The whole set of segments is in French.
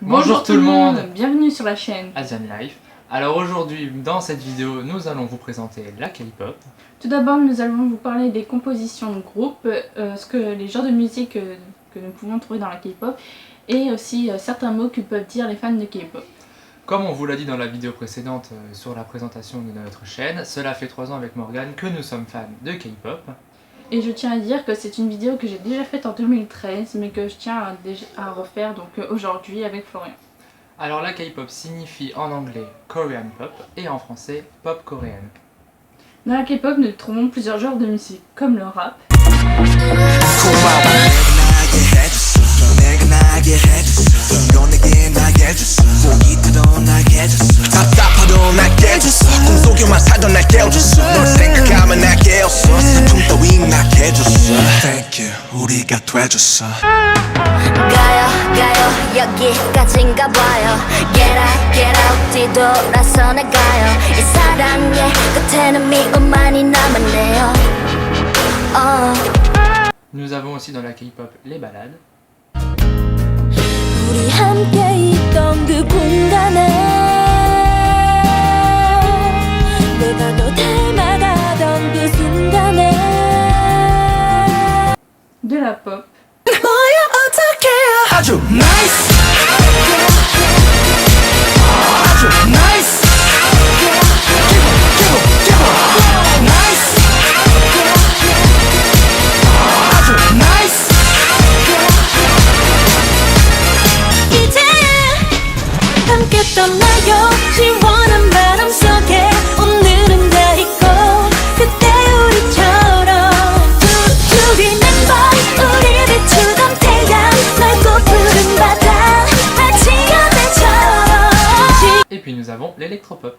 Bonjour tout le monde, bienvenue sur la chaîne Asian Life. Alors aujourd'hui, dans cette vidéo, nous allons vous présenter la K-pop. Tout d'abord, nous allons vous parler des compositions de groupe, les genres de musique que nous pouvons trouver dans la K-pop, et aussi certains mots que peuvent dire les fans de K-pop. Comme on vous l'a dit dans la vidéo précédente sur la présentation de notre chaîne, cela fait 3 ans avec Morgane que nous sommes fans de K-pop. Et je tiens à dire que c'est une vidéo que j'ai déjà faite en 2013, mais que je tiens à refaire donc aujourd'hui avec Florian. Alors la K-pop signifie en anglais Korean Pop et en français pop coréenne. Dans la K-pop, nous trouvons plusieurs genres de musique, comme le rap, 여기까지인가 봐요. Get out 뒤돌아서 나가요. 이 사랑의 끝에는 미움만이 남았네요. Nous avons aussi dans la K-pop les ballades. 우리 함께 있던 그 공간에 내가 너 닮아가던 그 순간에 de la pop, 아주 nice 아주 nice nice 아주 nice 이제 함께 떠나요. 시원한 바람 속에 오늘은 다 있고 그때 우리처럼 두드리는 밤 우리 비추던 태양 맑고 푸른 바다 마치 어제처럼. Et puis nous avons l'électropop.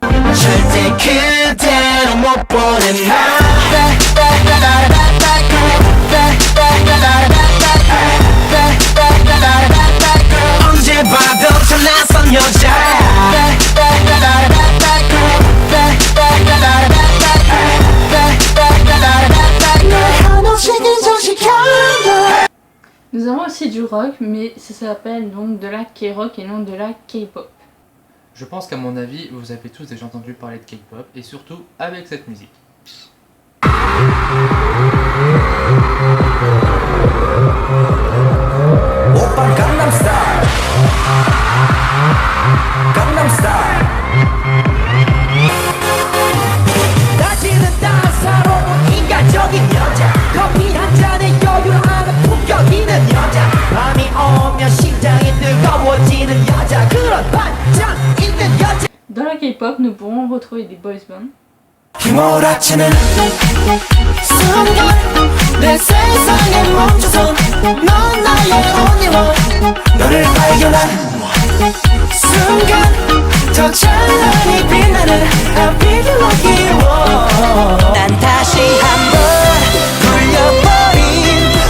절대 그대로 못 보는 나 언제 봐도 저 낯선 여자 Nous avons aussi du rock, mais ça s'appelle donc de la K-rock et non de la K-pop. Je pense qu'à mon avis, vous avez tous déjà entendu parler de K-pop et surtout avec cette musique. 오빤 강남스타일 강남스타일 다시는 따사로운 인간적인 여자 커피 한 잔에 여유하는 품격 있는 여자 밤이 오면 심장이 뜨거워지는 여자 그런 반짝 있는 여자 Dans la K-pop, nous pourrons retrouver des boys bands, 휘몰아치는 순간 내 세상에 멈춰서 넌 나의 only one 너를 발견한 순간 더 찬란히 빛나는 I'll be the lucky one 난 다시 한번 돌려버린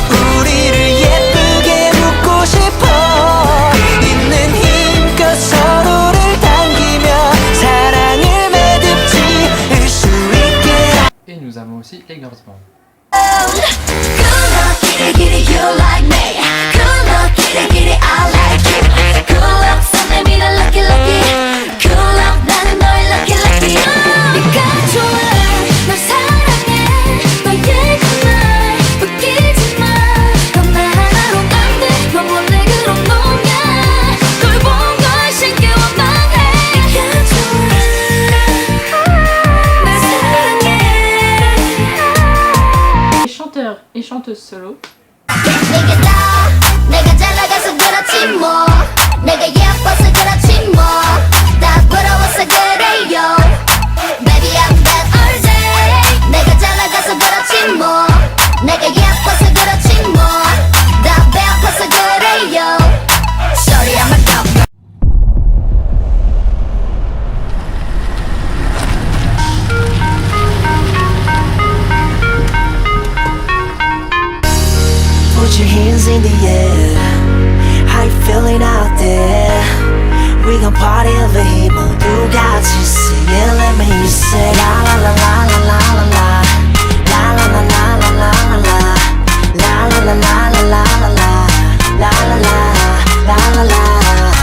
우리를 예쁘게 묻고 싶어 있는 힘껏 서로를 당기며 사랑을 매듭지을 수 있게 Et nous avons aussi les girls band. Good luck, kitty kitty, you like me. Good luck, kitty kitty, I like you. Good luck, 설레미 난 lucky lucky. Good luck, 나는 너의 lucky lucky. 네가 좋아, 널 사랑해. 너의 그말 웃기지 마. 넌 하나로 안 돼. 너 원래 그런 놈이야. 널 본 걸 신기 원망해. 네가 좋아, 널 사랑해. les chanteurs et chanteuses solo, 내게 다 내가 잘 나가서 그렇지 뭐 내가 예뻐서 그렇지 뭐다 부러워서 그래요 Baby I'm that all day 내가 잘 나가서 그렇지 뭐 내가 예뻐서 그렇지 뭐다 배고파서 그래요 Sorry I'm a dog Put your hands in the air How you feeling out there We gon' party over here 모두 같이 sing it Let me hear you say La la la la la la la la La la la la la la la la La la la la la la la La la la la la la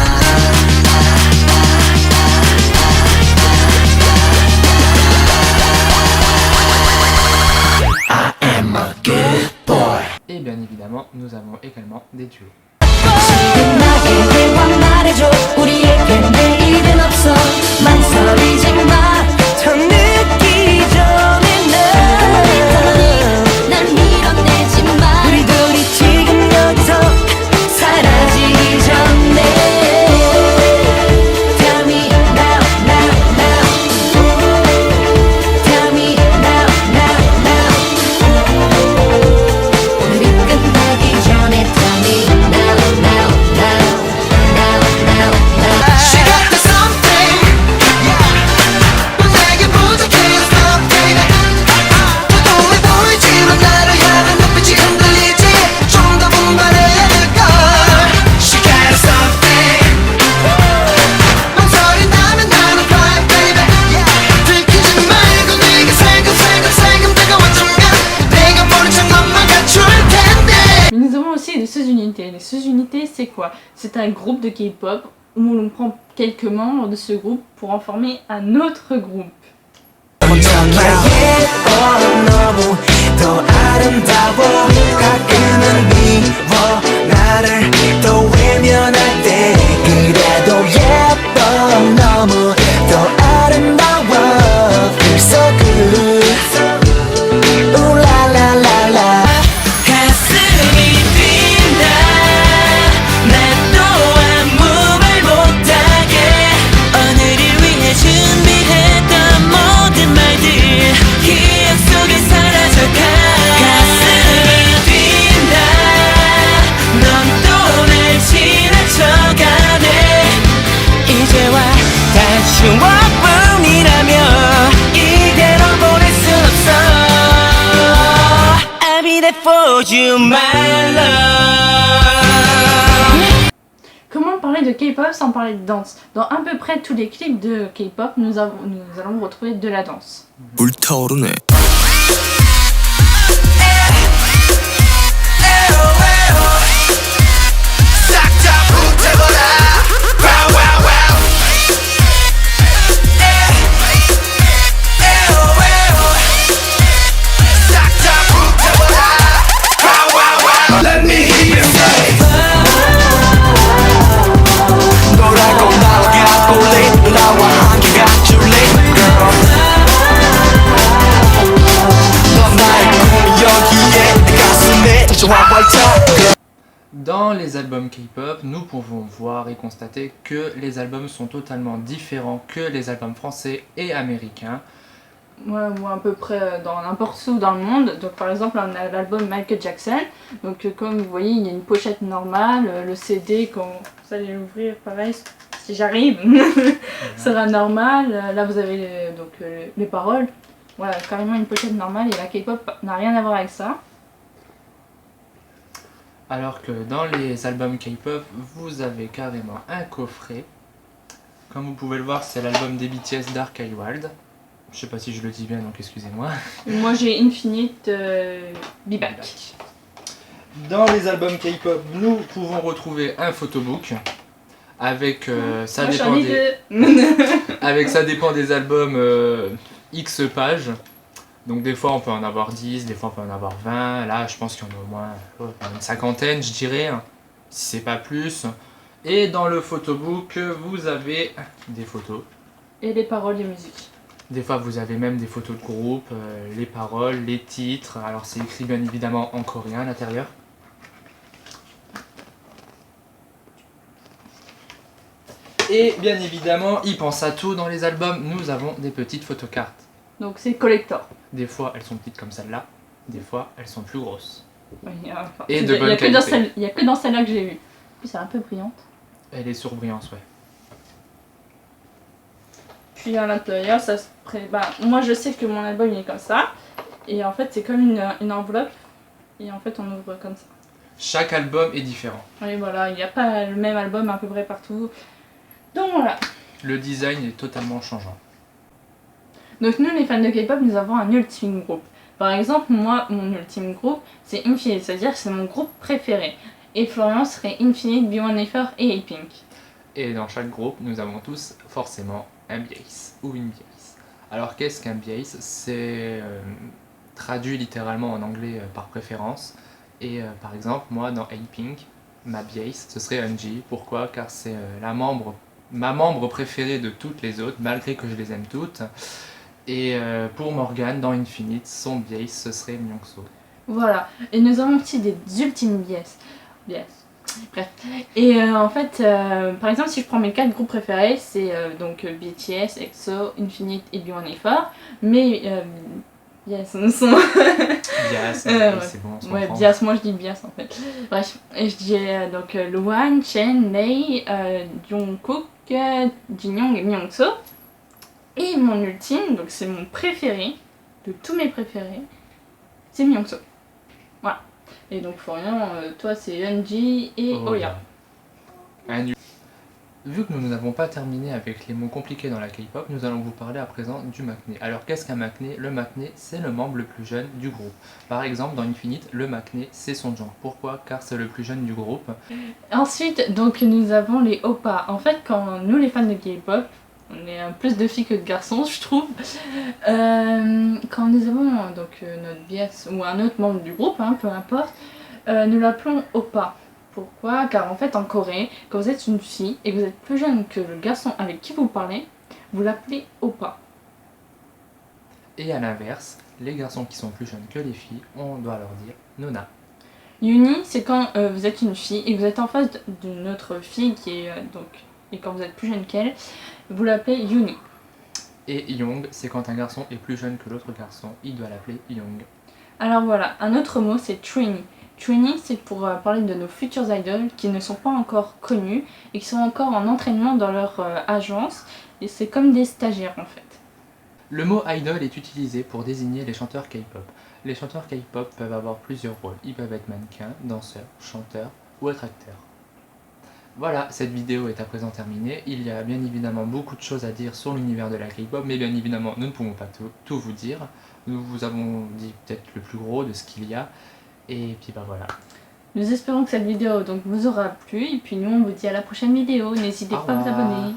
c'est un groupe de K-pop où l'on prend quelques membres de ce groupe pour en former un autre groupe. 정말 예뻐 너무 더 아름다워 가끔은 미워 나를 또 외면할 때 그래도 예뻐 너무 더 아름다워 Feel so good 우라라라라 가슴이 뛴다 나 또한 몸을 못하게 오늘을 위해 준비했던 모든 말들 기억 속에 사라져가 가슴이 뛴다 넌 또 날 지나쳐가네 이제와 다시 원뿐이라며 이대로 보낼 순 없어 I'll be there for you my love. Comment parler de K-pop sans parler de danse? Dans à peu près tous les clips de K-pop, nous allons retrouver de la danse. 불타오르네 너라고 나가 볼래 나와 함께 가줄래 girl 넌 나의 꿈이 여기에 내 가슴에 좋아 벌써 Dans les albums K-pop, nous pouvons voir et constater que les albums sont totalement différents que les albums français et américains. Ouais, ou à peu près dans n'importe où dans le monde. Donc par exemple, on a l'album Michael Jackson. Donc comme vous voyez, il y a une pochette normale. Le CD, quand vous allez l'ouvrir, pareil, si j'arrive, sera normal. Là, vous avez les paroles. Voilà, carrément une pochette normale. Et la K-pop n'a rien à voir avec ça. Alors que dans les albums K-pop, vous avez carrément un coffret. Comme vous pouvez le voir, c'est l'album des BTS Dark Eye Wild. Je sais pas si je le dis bien, donc excusez-moi. Moi, j'ai Infinite Be Back. Dans les albums K-pop, nous pouvons retrouver un photobook. Avec ça, Moi, dépend j'en ai des... deux. Avec ça dépend des albums X pages. Donc des fois on peut en avoir 10, des fois on peut en avoir 20. Là je pense qu'il y en a au moins une cinquantaine, je dirais, si c'est pas plus. Et dans le photobook, vous avez des photos. Et les paroles des musiques. Des fois vous avez même des photos de groupe, les paroles, les titres. Alors c'est écrit bien évidemment en coréen à l'intérieur. Et bien évidemment, ils pensent à tout dans les albums. Nous avons des petites photocartes. Donc c'est collector. Des fois elles sont petites comme celle-là, des fois elles sont plus grosses. Oui, enfin, Et de il bonne n'y qualité. a que dans celle-là que j'ai vue. Puis c'est un peu brillante. Elle est surbrillante, ouais. Puis à l'intérieur, ça se moi je sais que mon album il est comme ça. Et en fait c'est comme une enveloppe. Et en fait on ouvre comme ça. Chaque album est différent. Et voilà, il n'y a pas le même album à peu près partout. Donc voilà. Le design est totalement changeant. Donc nous les fans de K-pop, nous avons un ultime groupe. Par exemple, moi, mon ultime groupe, c'est Infinite, c'est-à-dire que c'est mon groupe préféré. Et Florian serait Infinite, B1A4 et A-Pink. Et dans chaque groupe, nous avons tous forcément un bias ou une bias. Alors qu'est-ce qu'un bias? C'est traduit littéralement en anglais par préférence. Et par exemple, moi dans A-Pink, ma bias, ce serait Eunji. Pourquoi? Car c'est ma membre préférée de toutes les autres, malgré que je les aime toutes. Et pour Morgan, dans Infinite, son bias, ce serait Myungso. Voilà. Et nous avons aussi des ultimes bias. Bref. Et en fait, par exemple, si je prends mes 4 groupes préférés, c'est donc BTS, EXO, Infinite et B1A4. Mais bias sont... Bias, c'est bon, on se ouais, comprend. bias, moi je dis bias en fait. Bref, et je dis donc Luan, Chen, Lei, Jungkook, Jinyoung et Myungso. Et mon ultime, donc c'est mon préféré, de tous mes préférés, c'est Myungso. Voilà. Et donc Florian, toi c'est Eunji et Oya. Vu que nous n'avons pas terminé avec les mots compliqués dans la K-pop, nous allons vous parler à présent du maknae. Alors qu'est-ce qu'un maknae? Le maknae, c'est le membre le plus jeune du groupe. Par exemple, dans Infinite, le maknae, c'est son genre. Pourquoi? Car c'est le plus jeune du groupe. Ensuite, donc nous avons les oppas. En fait, quand nous les fans de K-pop, on est plus de filles que de garçons, je trouve. Quand nous avons donc notre bias ou un autre membre du groupe, peu importe, nous l'appelons oppa. Pourquoi? Car en fait en Corée, quand vous êtes une fille et que vous êtes plus jeune que le garçon avec qui vous parlez, vous l'appelez oppa. Et à l'inverse, les garçons qui sont plus jeunes que les filles, on doit leur dire nona. Yuni, c'est quand vous êtes une fille et que vous êtes en face d'une autre fille qui est et quand vous êtes plus jeune qu'elle, vous l'appelez Yuni. Et young, c'est quand un garçon est plus jeune que l'autre garçon, il doit l'appeler young. Alors voilà, un autre mot c'est trainee. Trainee, c'est pour parler de nos futurs idoles qui ne sont pas encore connus et qui sont encore en entraînement dans leur agence. Et c'est comme des stagiaires en fait. Le mot idol est utilisé pour désigner les chanteurs K-pop. Les chanteurs K-pop peuvent avoir plusieurs rôles. Ils peuvent être mannequins, danseurs, chanteurs ou être acteurs. Voilà, cette vidéo est à présent terminée. Il y a bien évidemment beaucoup de choses à dire sur l'univers de la K-pop, mais bien évidemment, nous ne pouvons pas tout vous dire. Nous vous avons dit peut-être le plus gros de ce qu'il y a. Et puis bah voilà. Nous espérons que cette vidéo donc vous aura plu et puis nous on vous dit à la prochaine vidéo. N'hésitez pas à vous abonner.